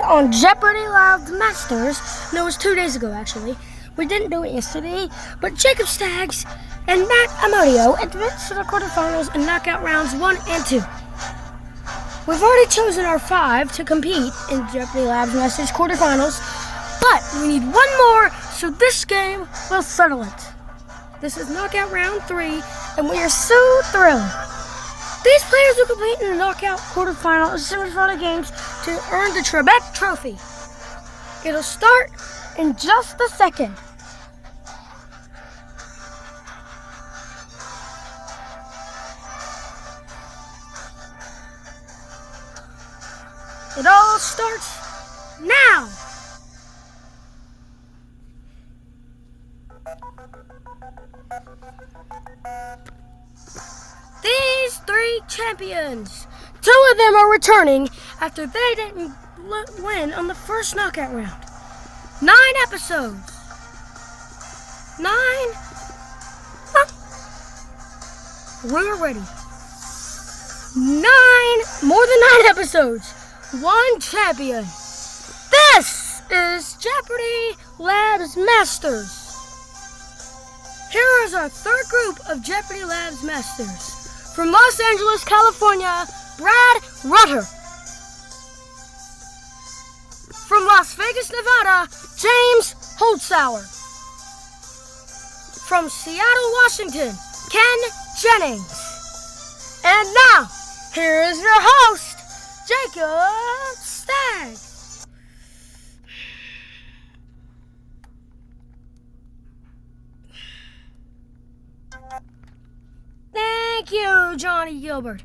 on Jeopardy Live Masters. No, it was 2 days ago, actually. We didn't do it yesterday, but Jacob Staggs and Matt Amodio advanced to the quarterfinals in knockout rounds 1 and 2. We've already chosen our 5 to compete in Jeopardy Live Masters quarterfinals, but we need one more, so this game will settle it. This is knockout round 3, and we are so thrilled. These players will compete in the knockout quarterfinal and semifinal games to earn the Trebek Trophy. It'll start in just a second. It all starts now. These 3 champions, 2 of them are returning after they didn't win on the first knockout round. 9 episodes. 9. We're ready. 9, more than 9 episodes. 1 champion. This is Jeopardy Labs Masters. Here is our 3rd group of Jeopardy Labs Masters. From Los Angeles, California, Brad Rutter. From Las Vegas, Nevada, James Holzhauer. From Seattle, Washington, Ken Jennings. And now, here is your host, Jacob Staggs. Thank you, Johnny Gilbert.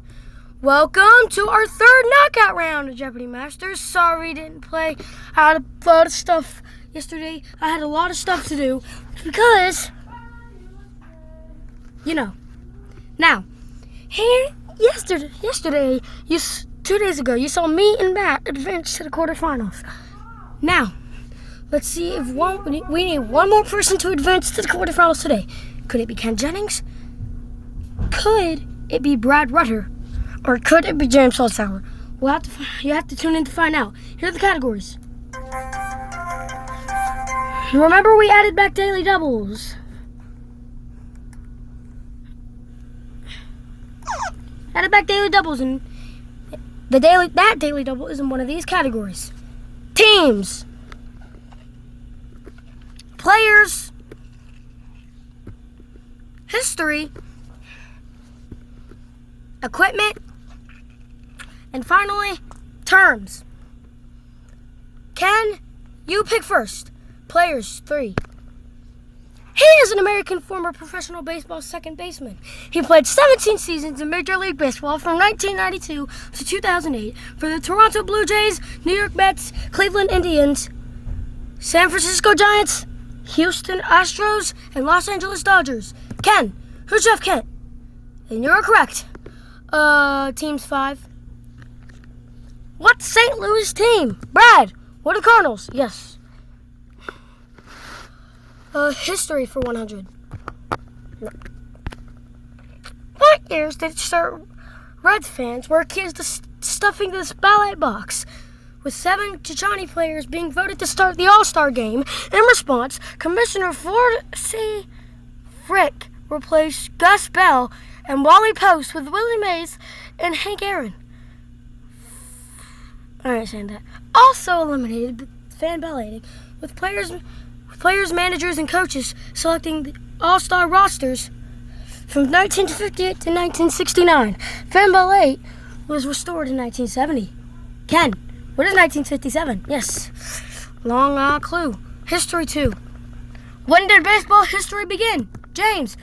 Welcome to our 3rd knockout round of Jeopardy Masters. Sorry didn't play. I had a lot of stuff yesterday. I had a lot of stuff to do because, Now, here yesterday, 2 days ago, you saw me and Matt advance to the quarterfinals. Now, let's see if we need one more person to advance to the quarterfinals today. Could it be Ken Jennings? Could it be Brad Rutter? Or could it be James Holzhauer? You have to tune in to find out. Here are the categories. Remember, we added back daily doubles. Added back daily doubles, and that daily double is in one of these categories. Teams, players, history, equipment, and finally, terms. Ken, you pick first. Players, 3. He is an American former professional baseball second baseman. He played 17 seasons in Major League Baseball from 1992 to 2008 for the Toronto Blue Jays, New York Mets, Cleveland Indians, San Francisco Giants, Houston Astros, and Los Angeles Dodgers. Ken, who's Jeff Kent? And you're correct. Teams 5. What St. Louis team? Brad, what are Cardinals? Yes. History for 100. No. What years did it start? Reds fans were accused of stuffing this ballot box, with 7 Chechani players being voted to start the All-Star game. In response, Commissioner Ford C. Frick replaced Gus Bell and Wally Post with Willie Mays and Hank Aaron. I ain't saying that. Also eliminated fan balloting, with players, managers, and coaches selecting the All-Star rosters from 1958 to 1969. Fan ballot was restored in 1970. Ken, what is 1957? Yes. Long clue. History 2. When did baseball history begin? James,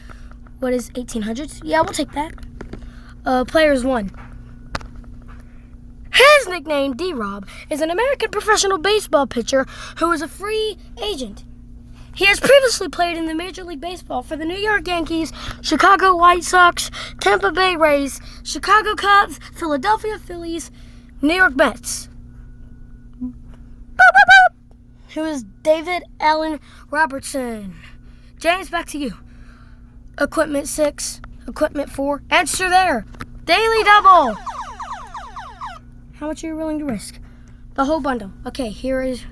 what is 1800s? Yeah, we'll take that. Players 1. His nickname, D-Rob, is an American professional baseball pitcher who is a free agent. He has previously played in the Major League Baseball for the New York Yankees, Chicago White Sox, Tampa Bay Rays, Chicago Cubs, Philadelphia Phillies, New York Mets. Boop, boop, boop. Who is David Allen Robertson. James, back to you. Equipment 6, equipment 4. Answer there. Daily double. How much are you willing to risk? The whole bundle. Okay, here is...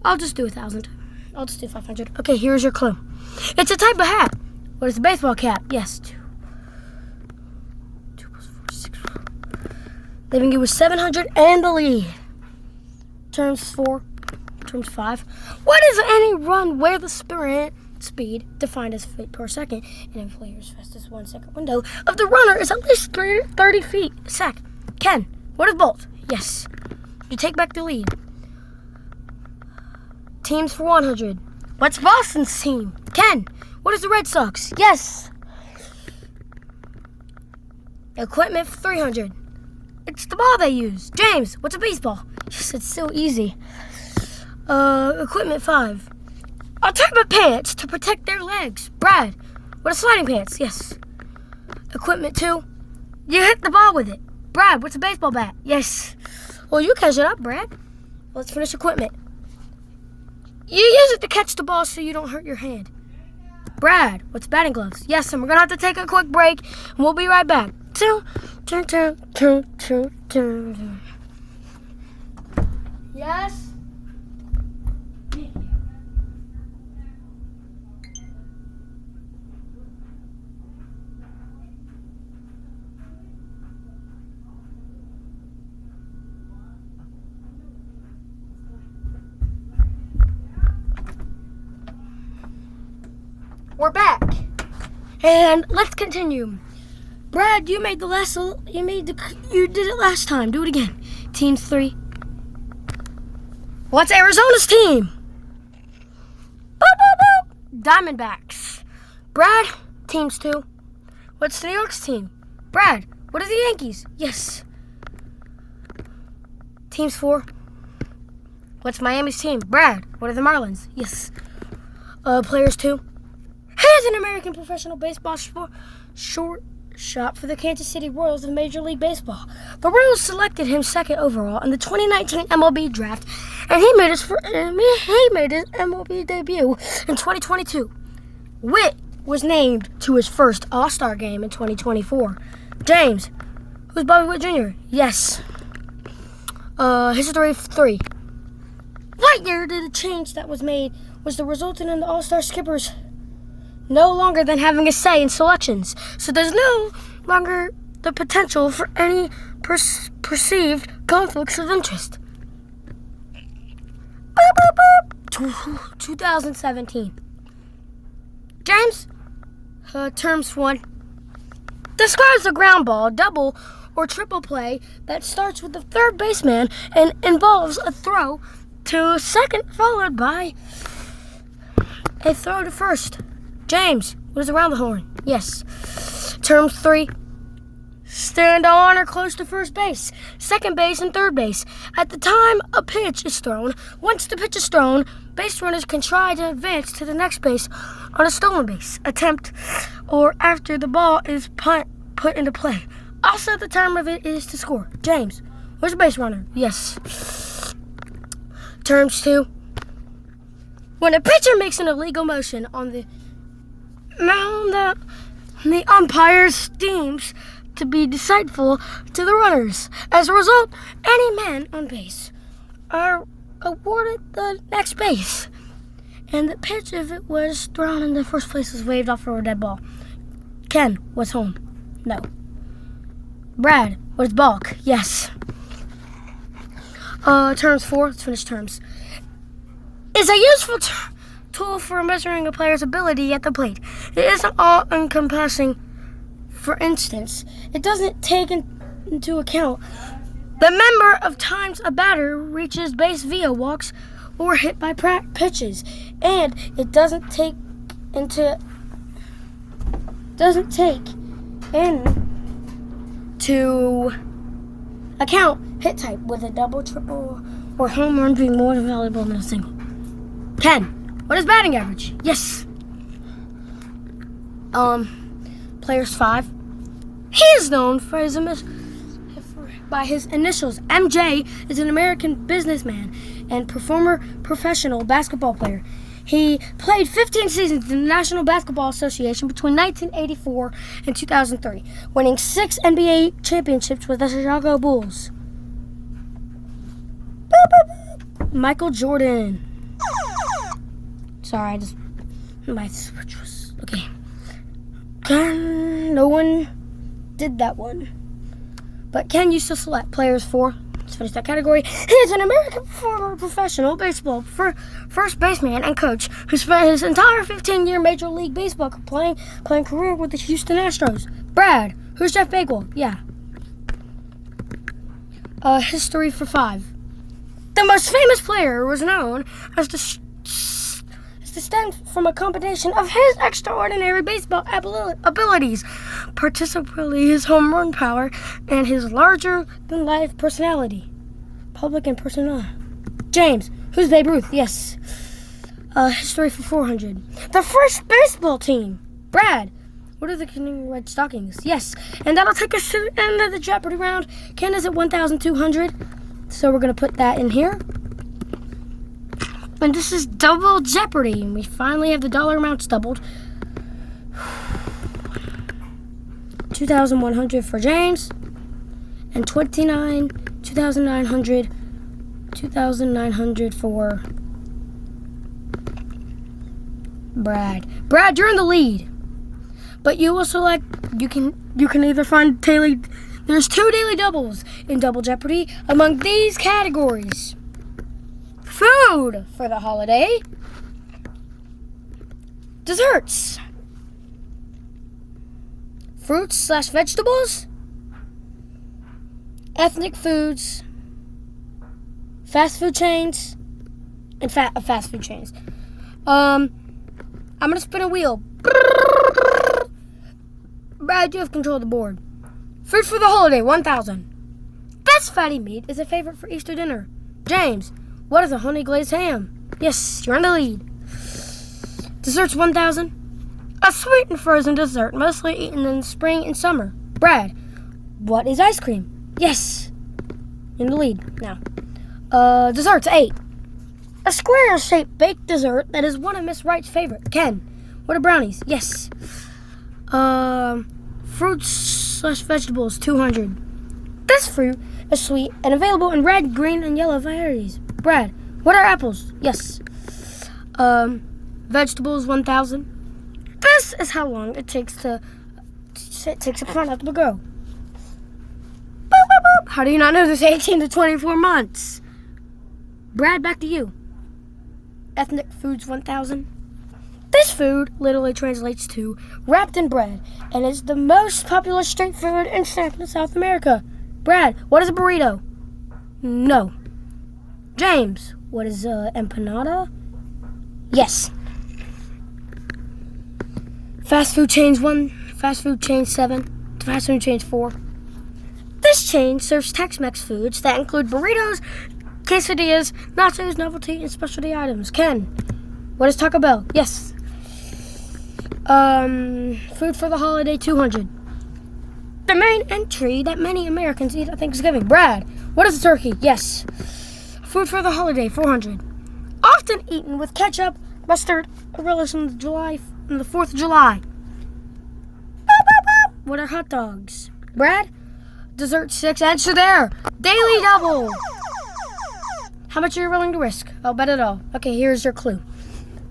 I'll just do 1,000. I'll just do 500. Okay, here's your clue. It's a type of hat. What is a baseball cap? Yes. 2 plus 4, 6. Leaving you with 700 and the lead. Terms 4. Terms 5. What is any run where the sprint speed, defined as feet per second, in a player's fastest 1 second window of the runner is at least 30 feet a sec? Ken, what is bolt? Yes. You take back the lead. Teams for 100. What's Boston's team? Ken, what is the Red Sox? Yes. Equipment for 300. It's the ball they use. James, what's a baseball? Yes, it's so easy. Equipment 5. A type of pants to protect their legs. Brad, what are sliding pants? Yes. Equipment 2. You hit the ball with it. Brad, what's a baseball bat? Yes. Well, you catch it up, Brad. Let's finish equipment. You use it to catch the ball so you don't hurt your hand. Brad, what's batting gloves? Yes, and we're going to have to take a quick break, and we'll be right back. Yes? We're back, and let's continue. Brad, you did it last time. Do it again. Teams 3. What's Arizona's team? Boop, boop, boop. Diamondbacks. Brad, teams 2. What's New York's team? Brad, what are the Yankees? Yes. Teams 4. What's Miami's team? Brad, what are the Marlins? Yes. Players 2. Here's an American professional baseball shortstop for the Kansas City Royals of Major League Baseball. The Royals selected him 2nd overall in the 2019 MLB draft, and he made his MLB debut in 2022. Witt was named to his first All-Star game in 2024. James, who's Bobby Witt Jr.? Yes. History 3. What year did the change that was made was the resultant in the All-Star skippers no longer than having a say in selections? So there's no longer the potential for any perceived conflicts of interest. Boop, boop, boop. 2017. James, terms 1. Describes a ground ball, double or triple play that starts with the third baseman and involves a throw to second followed by a throw to first. James, what is around the horn? Yes. Term 3. Stand on or close to first base, second base, and third base. At the time a pitch is thrown, once the pitch is thrown, base runners can try to advance to the next base on a stolen base attempt or after the ball is put into play. Also, the term of it is to score. James, where's a base runner? Yes. Terms 2. When a pitcher makes an illegal motion on the mound, the umpires deems to be deceitful to the runners. As a result, any men on base are awarded the next base, and the pitch, if it was thrown in the first place, was waved off for a dead ball. Ken, what's home? No. Brad, what is balk? Yes. Terms 4. Let's finish terms. Is a useful tool for measuring a player's ability at the plate. It isn't all-encompassing. For instance, it doesn't take into account the number of times a batter reaches base via walks or hit by pitches, and it doesn't take into account hit type, with a double, triple, or home run being more valuable than a single. Ken, what is batting average? Yes. Players 5. He is known for by his initials. MJ is an American businessman and former professional basketball player. He played 15 seasons in the National Basketball Association between 1984 and 2003, winning 6 NBA championships with the Chicago Bulls. Boop, Michael Jordan. Sorry, my switch was okay. No one did that one. But Ken used to select players for, let's finish that category. He is an American former professional baseball first baseman and coach who spent his entire 15-year Major League Baseball playing career with the Houston Astros. Brad, who's Jeff Bagwell? Yeah. History for 5. The most famous player was known as the stem from a combination of his extraordinary baseball abilities, particularly his home run power and his larger-than-life personality. Public and personal. James, who's Babe Ruth? Yes. History for 400. The first baseball team. Brad, what are the Red Stockings? Yes. And that'll take us to the end of the Jeopardy round. Ken is at 1,200. So we're going to put that in here. And this is double Jeopardy. And we finally have the dollar amounts doubled. 2,100 for James. And 2,900 for Brad. Brad, you're in the lead. But you will select, you can either find there's 2 daily doubles in Double Jeopardy among these categories. Food for the holiday. Desserts. Fruits/vegetables. Ethnic foods. Fast food chains. And fast food chains. I'm going to spin a wheel. Brad, you have control of the board. Food for the holiday, 1,000. Best fatty meat is a favorite for Easter dinner. James, what is a honey glazed ham? Yes, you're in the lead. Desserts, 1,000. A sweet and frozen dessert, mostly eaten in spring and summer. Brad, what is ice cream? Yes, in the lead now. Desserts, 8. A square-shaped baked dessert that is one of Miss Wright's favorite. Ken, what are brownies? Yes. Fruits/vegetables, 200. This fruit is sweet and available in red, green, and yellow varieties. Brad, what are apples? Yes. Vegetables, 1,000. This is how long it takes a pineapple to grow. Boop, boop, boop. How do you not know this? 18 to 24 months. Brad, back to you. Ethnic foods, 1,000. This food literally translates to wrapped in bread and is the most popular street food in Central and South America. Brad, what is a burrito? No. James, what is empanada? Yes. Fast food chains 1, fast food chain 7, fast food chain 4. This chain serves Tex-Mex foods that include burritos, quesadillas, nachos, novelty, and specialty items. Ken, what is Taco Bell? Yes. Food for the holiday, 200. The main entry that many Americans eat at Thanksgiving. Brad, what is a turkey? Yes. Food for the holiday, 400. Often eaten with ketchup, mustard, or relish on the 4th of July. Boop, boop, boop. What are hot dogs? Brad, dessert, 6. Answer there. Daily double. How much are you willing to risk? I'll bet it all. Okay, here's your clue.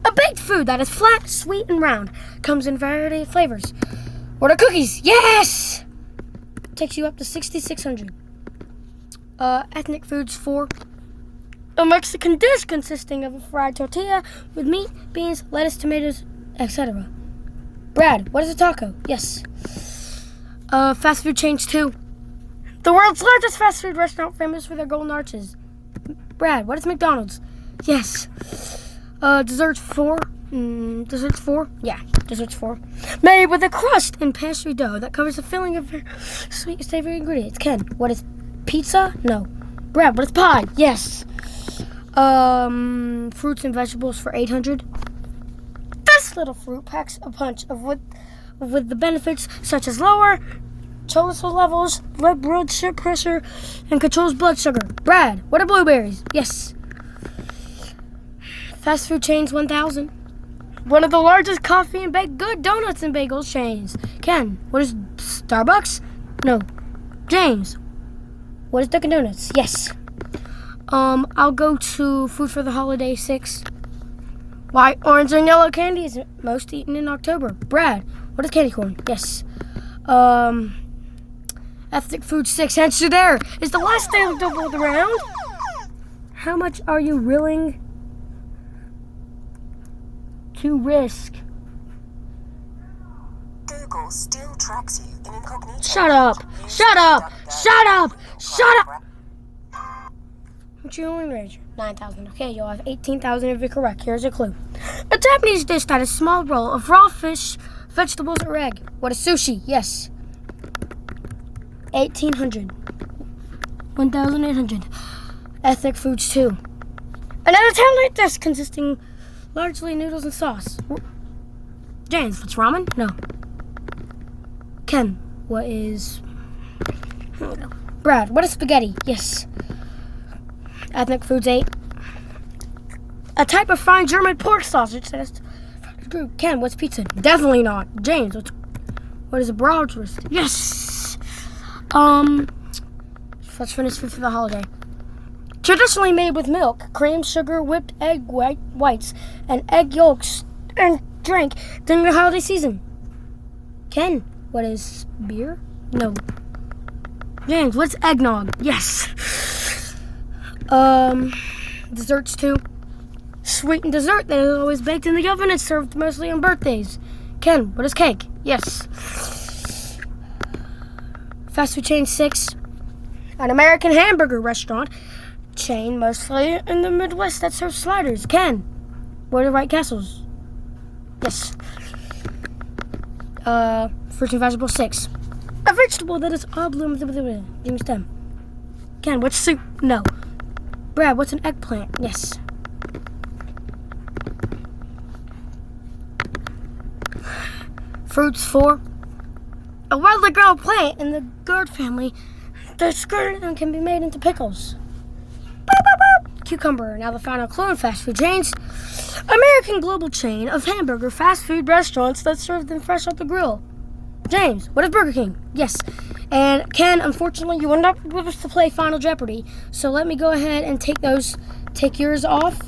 A baked food that is flat, sweet, and round. Comes in variety of flavors. What are cookies? Yes! Takes you up to 6,600. Ethnic foods, 4. A Mexican dish consisting of a fried tortilla with meat, beans, lettuce, tomatoes, etc. Brad, what is a taco? Yes. Fast food chains, 2. The world's largest fast food restaurant famous for their golden arches. Brad, what is McDonald's? Yes. Desserts, 4. Desserts, 4? Yeah, desserts, 4. Made with a crust and pastry dough that covers the filling of sweet, savory ingredients. Ken, what is pizza? No. Brad, what is pie? Yes. Fruits and vegetables for 800. This little fruit packs a punch with the benefits such as lower cholesterol levels, low blood pressure, and controls blood sugar. Brad, what are blueberries? Yes. Fast food chains, 1,000. One of the largest coffee and baked good donuts and bagels chains. Ken, what is Starbucks? No. James, what is Dunkin' Donuts? Yes. I'll go to food for the holiday 6. White, orange, and yellow candy is most eaten in October. Brad, what is candy corn? Yes. Ethnic food 6. Answer there. Is the last day of the round. How much are you willing to risk? Google still tracks you in incognito. Shut up! Shut up! Shut up! Shut up! What's your only range? 9,000. Okay, you'll have 18,000 if you're correct. Here's a clue. A Japanese dish that is a small roll of raw fish, vegetables, or egg. What is sushi? Yes. 1,800. 1,800. Ethnic foods 2. Another Italian dish consisting largely noodles and sauce. James, what's ramen? No. Ken, what is... Brad, what is spaghetti? Yes. Ethnic foods 8. A type of fine German pork sausage that is... Ken, what's pizza? Definitely not. James, what is a bratwurst? Yes. Let's finish food for the holiday. Traditionally made with milk, cream, sugar, whipped egg whites, and egg yolks, and drank during the holiday season. Ken, what is beer? No. James, what's eggnog? Yes. Desserts 2. Sweetened dessert that is always baked in the oven and served mostly on birthdays. Ken, what is cake? Yes. Fast food chain 6. An American hamburger restaurant chain mostly in the Midwest that serves sliders. Ken, what are White Castles? Yes. Fruits and vegetables 6. A vegetable that is oblong with stem. Ken, what's soup? No. Brad, what's an eggplant? Yes. Fruits 4. A widely grown plant in the gourd family that's skirted and can be made into pickles. Cucumber. Now the final clue in fast food chains. American global chain of hamburger fast food restaurants that serve them fresh off the grill. James, what is Burger King? Yes. And Ken, unfortunately, you will not be able to play Final Jeopardy, so let me go ahead and take yours off.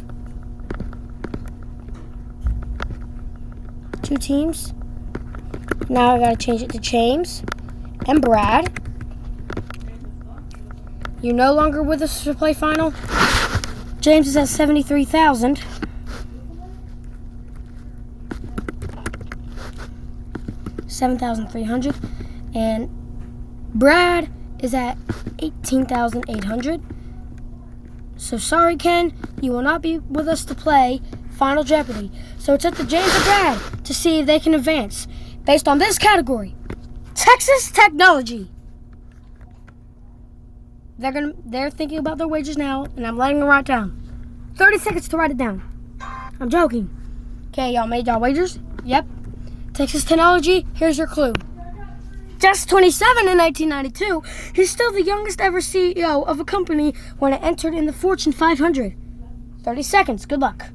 2 teams. Now I gotta change it to James and Brad. You're no longer with us to play Final. James is at 73,000. $7,300. And Brad is at 18,800. So sorry, Ken, you will not be with us to play Final Jeopardy. So it's up to James and Brad to see if they can advance based on this category. Texas Technology. They're thinking about their wages now, and I'm letting them write down. 30 seconds to write it down. I'm joking. Okay, y'all made y'all wagers? Yep. Texas Technology, here's your clue. Just 27 in 1992, he's still the youngest ever CEO of a company when it entered in the Fortune 500. 30 seconds. Good luck.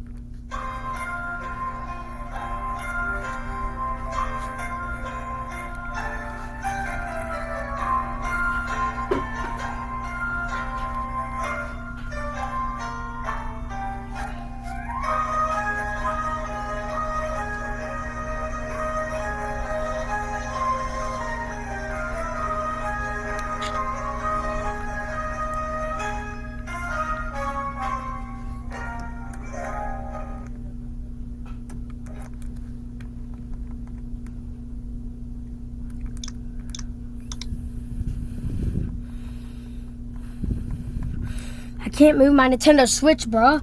I can't move my Nintendo Switch, bro.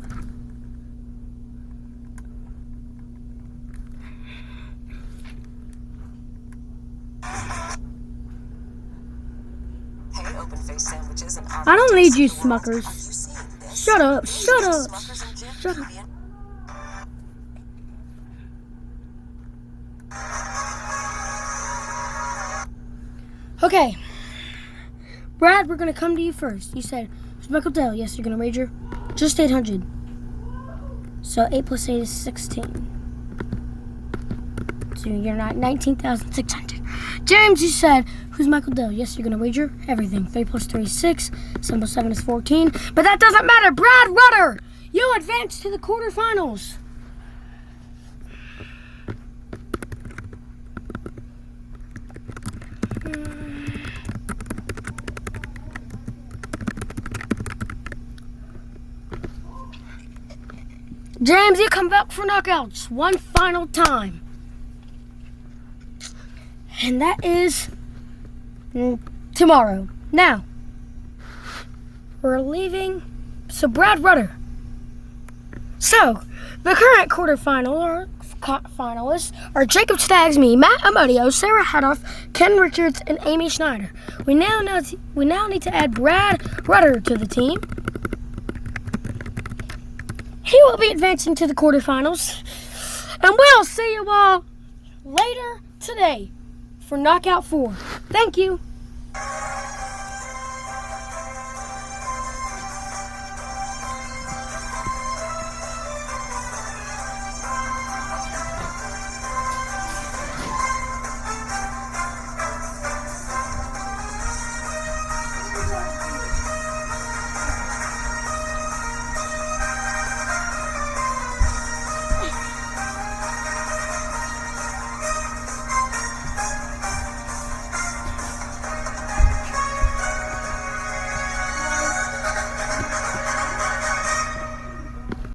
Hey, open-faced sandwiches and I don't need you, Smuckers. Shut up, shut up, shut up. Okay. Brad, we're going to come to you first. You said, Michael Dell, yes, you're going to wager just 800. So 8 plus 8 is 16. So you're not 19,600. James, you said, who's Michael Dell? Yes, you're going to wager everything. 3 plus 3 is 6. 7 plus 7 is 14. But that doesn't matter. Brad Rutter, you advance to the quarterfinals. James, you come back for knockouts one final time. And that is tomorrow. Now, we're leaving. So, Brad Rutter. So, the current finalists are Jacob Staggs, me, Matt Amodio, Sarah Hadoff, Ken Richards, and Amy Schneider. We now need to add Brad Rutter to the team. He will be advancing to the quarterfinals. And we'll see you all later today for Knockout 4. Thank you.